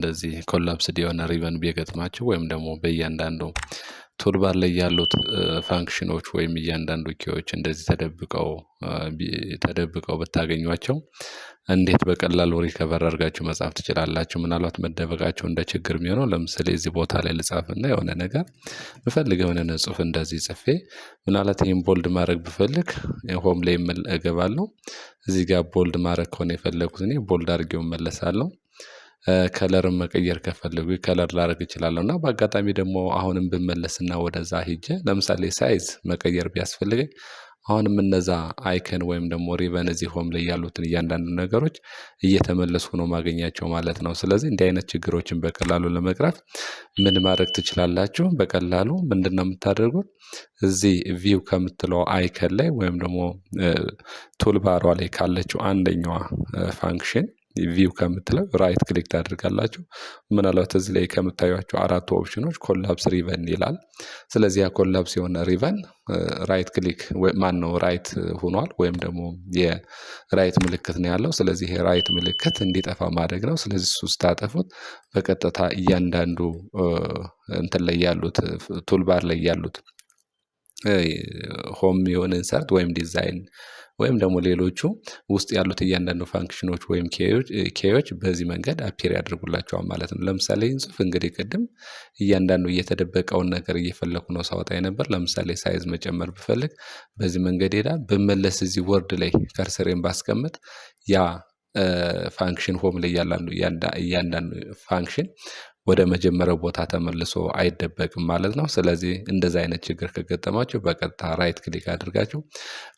እንደዚህ ኮላፕስድ የሆነ ሪበን ቢገጥማችሁ ወይም ደግሞ በእያንዳንዱ ቱልባር ላይ ያሉት ፋንክሽኖች ወይም እያንዳንዱ ኪዎች እንደዚህ ተደብቀው ብታገኟቸው እንዴት በቀላሉ ሪከቨር አድርጋችሁ መጻፍ ትችላላችሁ? ምናልባት መደበቃቸው እንደ ችግር የሚሆነው ለምሳሌ እዚህ ቦታ ላይ ልጻፍና የሆነ ነገር ብፈልግ የሆነ ጽሁፍ እንደዚህ ጽፌ ምናልባት ይሄን ቦልድ ማድረግ ብፈልግ ሆም ላይ እገባለሁ። እዚህ ጋር ቦልድ ማድረግ ከሆነ የፈለኩት እኔ ቦልድ አድርጌው እመለሳለሁ። ከለርም መቀየር ከፈለጉ ከለር ላደርግ እችላለሁ እና በአጋጣሚ ደግሞ አሁንም ብመለስና ወደዛ ሄጄ ለምሳሌ ሳይዝ መቀየር ቢያስፈልገኝ አሁንም እነዛ አይከን ወይም ደግሞ ሪበን እዚህ ሆም ላይ ያሉትን እያንዳንዱ ነገሮች እየተመለስኩ ነው ማገኛቸው ማለት ነው። ስለዚህ እንዲህ አይነት ችግሮችን በቀላሉ ለመቅረፍ ምን ማድረግ ትችላላችሁ? በቀላሉ ምንድነው የምታደርጉት? እዚህ ቪው ከምትለው አይከን ላይ ወይም ደግሞ ቱልባሯ ላይ ካለችው አንደኛዋ ፋንክሽን ቪው ከምትለው ራይት ክሊክ ታደርጋላችሁ። ምናልባት እዚህ ላይ ከምታዩቸው አራቱ ኦፕሽኖች ኮላፕስ ሪቨን ይላል። ስለዚህ ያ ኮላፕስ የሆነ ሪቨን ራይት ክሊክ ማነው ራይት ሆኗል ወይም ደግሞ የራይት ምልክት ነው ያለው። ስለዚህ ይሄ ራይት ምልክት እንዲጠፋ ማድረግ ነው። ስለዚህ እሱ ስታጠፉት በቀጥታ እያንዳንዱ እንትን ላይ ያሉት ቱልባር ላይ ያሉት ሆም የሆነ ኢንሰርት ወይም ዲዛይን ወይም ደግሞ ሌሎቹ ውስጥ ያሉት እያንዳንዱ ፋንክሽኖች ወይም ኬዎች በዚህ መንገድ አፒር ያደርጉላቸዋል ማለት ነው። ለምሳሌ ይህን ጽሁፍ እንግዲህ ቅድም እያንዳንዱ እየተደበቀውን ነገር እየፈለኩ ነው ሳወጣ ነበር። ለምሳሌ ሳይዝ መጨመር ብፈልግ በዚህ መንገድ ሄዳል። ብመለስ እዚህ ወርድ ላይ ከርሰሬን ባስቀምጥ ያ ፋንክሽን ሆም ላይ እያንዳንዱ ፋንክሽን ወደ መጀመሪያው ቦታ ተመልሶ አይደበቅም ማለት ነው። ስለዚህ እንደዛ አይነት ችግር ከገጠማችሁ በቀጥታ ራይት ክሊክ አድርጋችሁ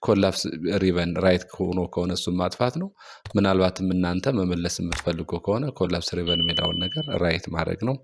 ኮላፕስ ሪቨን ራይት ከሆነ እሱን ማጥፋት ነው። ምናልባትም እናንተ መመለስ የምትፈልጉ ከሆነ ኮላፕስ ሪቨን የሚለውን ነገር ራይት ማድረግ ነው።